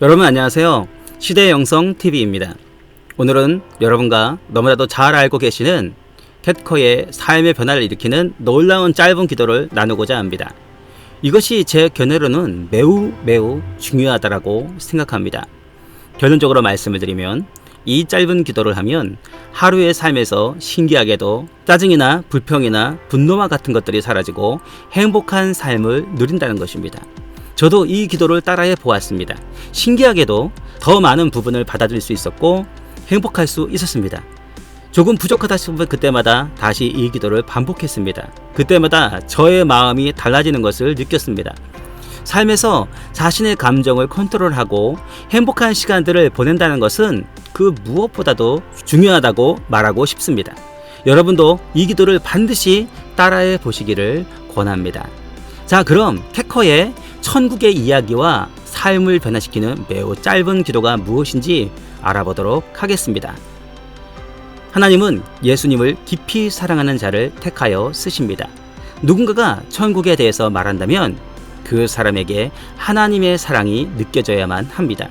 여러분 안녕하세요. 시대의 영성 TV입니다. 오늘은 여러분과 너무나도 잘 알고 계시는 캣커의 삶의 변화를 일으키는 놀라운 짧은 기도를 나누고자 합니다. 이것이 제 견해로는 매우 중요하다고 생각합니다. 결론적으로 말씀을 드리면 이 짧은 기도를 하면 하루의 삶에서 신기하게도 짜증이나 불평이나 분노와 같은 것들이 사라지고 행복한 삶을 누린다는 것입니다. 저도 이 기도를 따라해 보았습니다. 신기하게도 더 많은 부분을 받아들일 수 있었고 행복할 수 있었습니다. 조금 부족하다 싶으면 그때마다 다시 이 기도를 반복했습니다. 그때마다 저의 마음이 달라지는 것을 느꼈습니다. 삶에서 자신의 감정을 컨트롤하고 행복한 시간들을 보낸다는 것은 그 무엇보다도 중요하다고 말하고 싶습니다. 여러분도 이 기도를 반드시 따라해 보시기를 권합니다. 자, 그럼 캣커의 천국의 이야기와 삶을 변화시키는 매우 짧은 기도가 무엇인지 알아보도록 하겠습니다. 하나님은 예수님을 깊이 사랑하는 자를 택하여 쓰십니다. 누군가가 천국에 대해서 말한다면 그 사람에게 하나님의 사랑이 느껴져야만 합니다.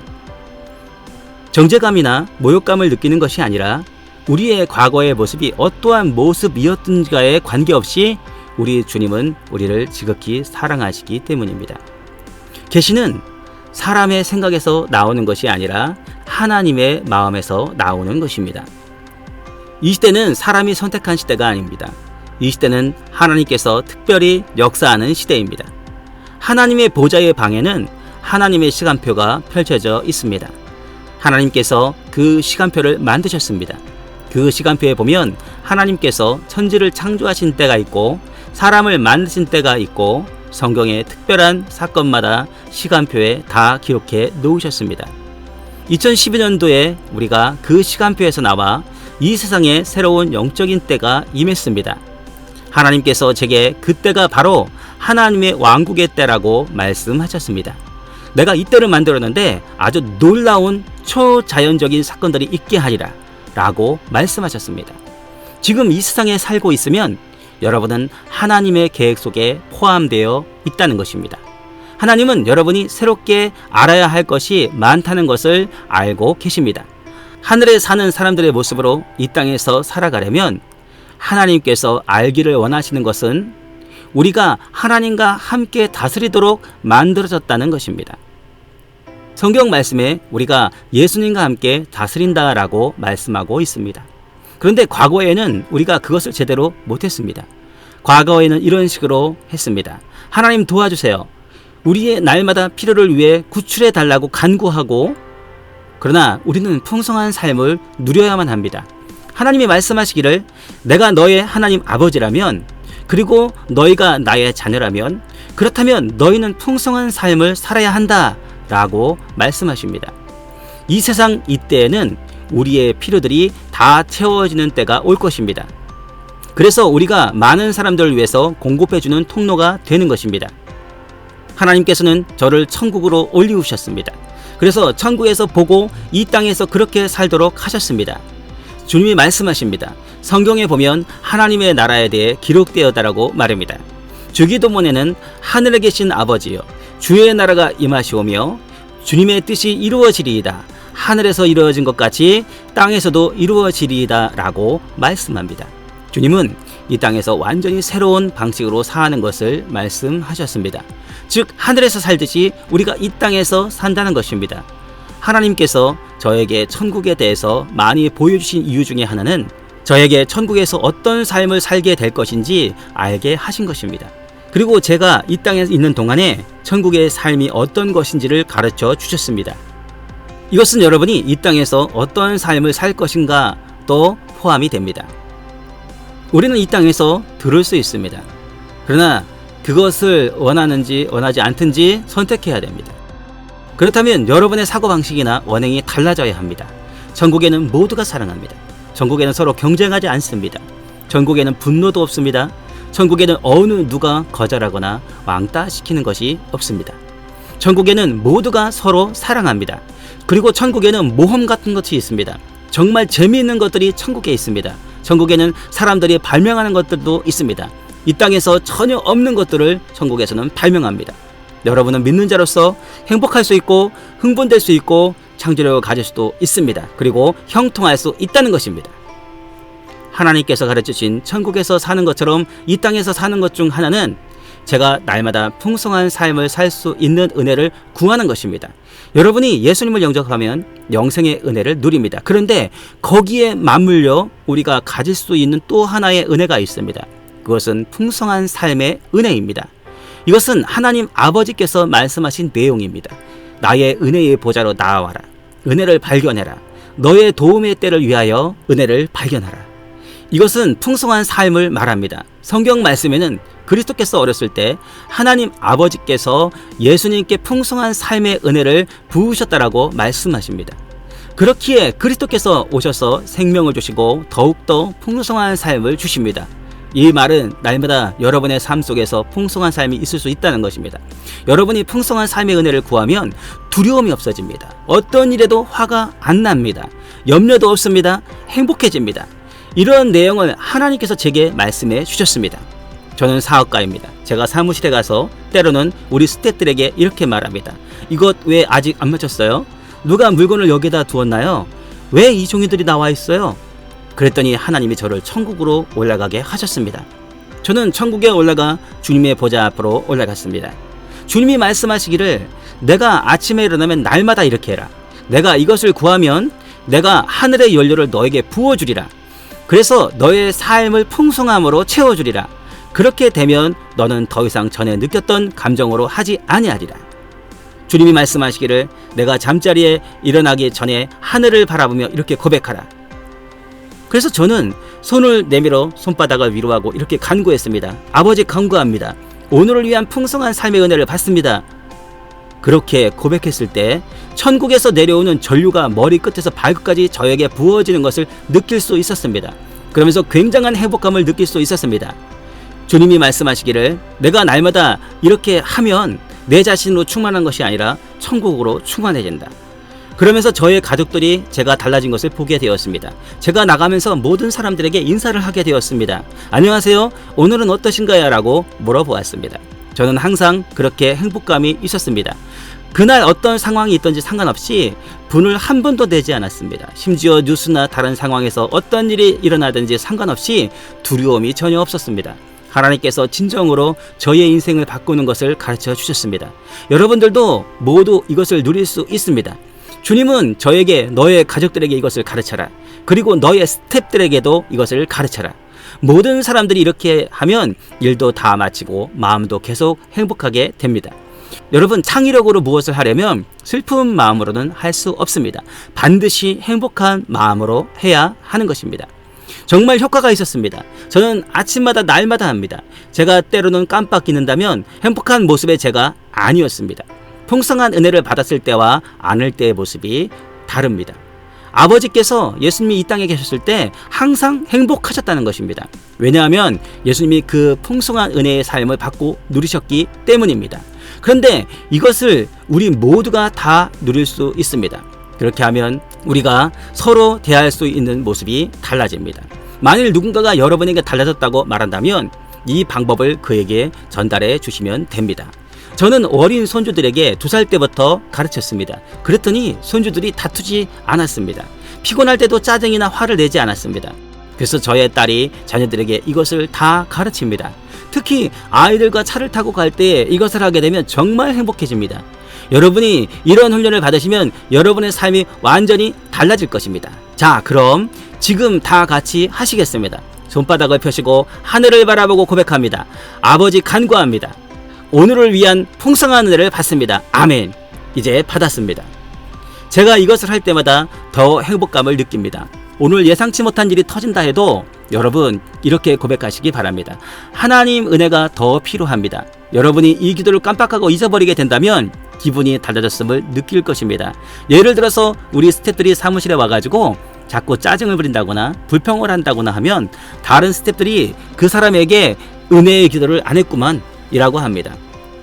정죄감이나 모욕감을 느끼는 것이 아니라 우리의 과거의 모습이 어떠한 모습이었든가에 관계없이 우리 주님은 우리를 지극히 사랑하시기 때문입니다. 계시는 사람의 생각에서 나오는 것이 아니라 하나님의 마음에서 나오는 것입니다. 이 시대는 사람이 선택한 시대가 아닙니다. 이 시대는 하나님께서 특별히 역사하는 시대입니다. 하나님의 보좌의 방에는 하나님의 시간표가 펼쳐져 있습니다. 하나님께서 그 시간표를 만드셨습니다. 그 시간표에 보면 하나님께서 천지를 창조하신 때가 있고 사람을 만드신 때가 있고 성경의 특별한 사건마다 시간표에 다 기록해 놓으셨습니다. 2012년도에 우리가 그 시간표에서 나와 이 세상에 새로운 영적인 때가 임했습니다. 하나님께서 제게 그때가 바로 하나님의 왕국의 때라고 말씀하셨습니다. 내가 이 때를 만들었는데 아주 놀라운 초자연적인 사건들이 있게 하리라 라고 말씀하셨습니다. 지금 이 세상에 살고 있으면 여러분은 하나님의 계획 속에 포함되어 있다는 것입니다. 하나님은 여러분이 새롭게 알아야 할 것이 많다는 것을 알고 계십니다. 하늘에 사는 사람들의 모습으로 이 땅에서 살아가려면 하나님께서 알기를 원하시는 것은 우리가 하나님과 함께 다스리도록 만들어졌다는 것입니다. 성경 말씀에 우리가 예수님과 함께 다스린다라고 말씀하고 있습니다. 그런데 과거에는 우리가 그것을 제대로 못했습니다. 과거에는 이런 식으로 했습니다. 하나님 도와주세요. 우리의 날마다 필요를 위해 구출해 달라고 간구하고, 그러나 우리는 풍성한 삶을 누려야만 합니다. 하나님이 말씀하시기를 내가 너의 하나님 아버지라면, 그리고 너희가 나의 자녀라면, 그렇다면 너희는 풍성한 삶을 살아야 한다 라고 말씀하십니다. 이 세상 이때에는 우리의 필요들이 다 채워지는 때가 올 것입니다. 그래서 우리가 많은 사람들을 위해서 공급해주는 통로가 되는 것입니다. 하나님께서는 저를 천국으로 올리우셨습니다. 그래서 천국에서 보고 이 땅에서 그렇게 살도록 하셨습니다. 주님이 말씀하십니다. 성경에 보면 하나님의 나라에 대해 기록되었다라고 말합니다. 주기도문에는 하늘에 계신 아버지여 주의 나라가 임하시오며 주님의 뜻이 이루어지리이다. 하늘에서 이루어진 것 같이 땅에서도 이루어지리이다 라고 말씀합니다. 주님은 이 땅에서 완전히 새로운 방식으로 사는 것을 말씀하셨습니다. 즉 하늘에서 살듯이 우리가 이 땅에서 산다는 것입니다. 하나님께서 저에게 천국에 대해서 많이 보여주신 이유 중에 하나는 저에게 천국에서 어떤 삶을 살게 될 것인지 알게 하신 것입니다. 그리고 제가 이 땅에 있는 동안에 천국의 삶이 어떤 것인지를 가르쳐 주셨습니다. 이것은 여러분이 이 땅에서 어떤 삶을 살 것인가 또 포함이 됩니다. 우리는 이 땅에서 들을 수 있습니다. 그러나 그것을 원하는지 원하지 않든지 선택해야 됩니다. 그렇다면 여러분의 사고방식이나 원행이 달라져야 합니다. 천국에는 모두가 사랑합니다. 천국에는 서로 경쟁하지 않습니다. 천국에는 분노도 없습니다. 천국에는 어느 누가 거절하거나 왕따시키는 것이 없습니다. 천국에는 모두가 서로 사랑합니다. 그리고 천국에는 모험 같은 것이 있습니다. 정말 재미있는 것들이 천국에 있습니다. 천국에는 사람들이 발명하는 것들도 있습니다. 이 땅에서 전혀 없는 것들을 천국에서는 발명합니다. 여러분은 믿는 자로서 행복할 수 있고 흥분될 수 있고 창조력을 가질 수도 있습니다. 그리고 형통할 수 있다는 것입니다. 하나님께서 가르치신 천국에서 사는 것처럼 이 땅에서 사는 것 중 하나는 제가 날마다 풍성한 삶을 살 수 있는 은혜를 구하는 것입니다. 여러분이 예수님을 영접하면 영생의 은혜를 누립니다. 그런데 거기에 맞물려 우리가 가질 수 있는 또 하나의 은혜가 있습니다. 그것은 풍성한 삶의 은혜입니다. 이것은 하나님 아버지께서 말씀하신 내용입니다. 나의 은혜의 보좌로 나아와라. 은혜를 발견해라. 너의 도움의 때를 위하여 은혜를 발견하라. 이것은 풍성한 삶을 말합니다. 성경 말씀에는 그리스도께서 어렸을 때 하나님 아버지께서 예수님께 풍성한 삶의 은혜를 부으셨다라고 말씀하십니다. 그렇기에 그리스도께서 오셔서 생명을 주시고 더욱더 풍성한 삶을 주십니다. 이 말은 날마다 여러분의 삶 속에서 풍성한 삶이 있을 수 있다는 것입니다. 여러분이 풍성한 삶의 은혜를 구하면 두려움이 없어집니다. 어떤 일에도 화가 안 납니다. 염려도 없습니다. 행복해집니다. 이런 내용을 하나님께서 제게 말씀해 주셨습니다. 저는 사업가입니다. 제가 사무실에 가서 때로는 우리 스태프들에게 이렇게 말합니다. 이것 왜 아직 안 마쳤어요? 누가 물건을 여기다 두었나요? 왜 이 종이들이 나와 있어요? 그랬더니 하나님이 저를 천국으로 올라가게 하셨습니다. 저는 천국에 올라가 주님의 보좌 앞으로 올라갔습니다. 주님이 말씀하시기를 내가 아침에 일어나면 날마다 이렇게 해라. 내가 이것을 구하면 내가 하늘의 연료를 너에게 부어주리라. 그래서 너의 삶을 풍성함으로 채워주리라. 그렇게 되면 너는 더 이상 전에 느꼈던 감정으로 하지 아니하리라. 주님이 말씀하시기를 내가 잠자리에 일어나기 전에 하늘을 바라보며 이렇게 고백하라. 그래서 저는 손을 내밀어 손바닥을 위로하고 이렇게 간구했습니다. 아버지 간구합니다. 오늘을 위한 풍성한 삶의 은혜를 받습니다. 그렇게 고백했을 때 천국에서 내려오는 전류가 머리끝에서 발끝까지 저에게 부어지는 것을 느낄 수 있었습니다. 그러면서 굉장한 행복감을 느낄 수 있었습니다. 주님이 말씀하시기를 내가 날마다 이렇게 하면 내 자신으로 충만한 것이 아니라 천국으로 충만해진다. 그러면서 저의 가족들이 제가 달라진 것을 보게 되었습니다. 제가 나가면서 모든 사람들에게 인사를 하게 되었습니다. 안녕하세요. 오늘은 어떠신가요? 라고 물어보았습니다. 저는 항상 그렇게 행복감이 있었습니다. 그날 어떤 상황이 있든지 상관없이 분을 한 번도 내지 않았습니다. 심지어 뉴스나 다른 상황에서 어떤 일이 일어나든지 상관없이 두려움이 전혀 없었습니다. 하나님께서 진정으로 저의 인생을 바꾸는 것을 가르쳐 주셨습니다. 여러분들도 모두 이것을 누릴 수 있습니다. 주님은 저에게 너의 가족들에게 이것을 가르쳐라. 그리고 너의 스태프들에게도 이것을 가르쳐라. 모든 사람들이 이렇게 하면 일도 다 마치고 마음도 계속 행복하게 됩니다. 여러분, 창의력으로 무엇을 하려면 슬픈 마음으로는 할 수 없습니다. 반드시 행복한 마음으로 해야 하는 것입니다. 정말 효과가 있었습니다. 저는 아침마다 날마다 합니다. 제가 때로는 깜빡 잊는다면 행복한 모습의 제가 아니었습니다. 풍성한 은혜를 받았을 때와 않을 때의 모습이 다릅니다. 아버지께서 예수님이 이 땅에 계셨을 때 항상 행복하셨다는 것입니다. 왜냐하면 예수님이 그 풍성한 은혜의 삶을 받고 누리셨기 때문입니다. 그런데 이것을 우리 모두가 다 누릴 수 있습니다. 그렇게 하면 우리가 서로 대할 수 있는 모습이 달라집니다. 만일 누군가가 여러분에게 달라졌다고 말한다면 이 방법을 그에게 전달해 주시면 됩니다. 저는 어린 손주들에게 2살 때부터 가르쳤습니다. 그랬더니 손주들이 다투지 않았습니다. 피곤할 때도 짜증이나 화를 내지 않았습니다. 그래서 저의 딸이 자녀들에게 이것을 다 가르칩니다. 특히 아이들과 차를 타고 갈 때 이것을 하게 되면 정말 행복해집니다. 여러분이 이런 훈련을 받으시면 여러분의 삶이 완전히 달라질 것입니다. 자, 그럼 지금 다 같이 하시겠습니다. 손바닥을 펴시고 하늘을 바라보고 고백합니다. 아버지 간구합니다. 오늘을 위한 풍성한 은혜를 받습니다. 아멘. 이제 받았습니다. 제가 이것을 할 때마다 더 행복감을 느낍니다. 오늘 예상치 못한 일이 터진다 해도 여러분 이렇게 고백하시기 바랍니다. 하나님 은혜가 더 필요합니다. 여러분이 이 기도를 깜빡하고 잊어버리게 된다면 기분이 달라졌음을 느낄 것입니다. 예를 들어서 우리 스태프들이 사무실에 와가지고 자꾸 짜증을 부린다거나 불평을 한다거나 하면 다른 스태프들이 그 사람에게 은혜의 기도를 안 했구만 이라고 합니다.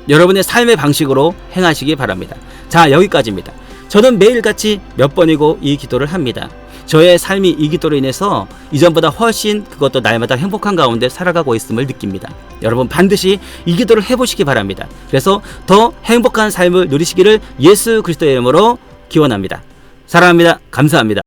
여러분의 삶의 방식으로 행하시기 바랍니다. 자, 여기까지입니다. 저는 매일같이 몇 번이고 이 기도를 합니다. 저의 삶이 이 기도로 인해서 이전보다 훨씬 그것도 날마다 행복한 가운데 살아가고 있음을 느낍니다. 여러분 반드시 이 기도를 해보시기 바랍니다. 그래서 더 행복한 삶을 누리시기를 예수 그리스도의 이름으로 기원합니다. 사랑합니다. 감사합니다.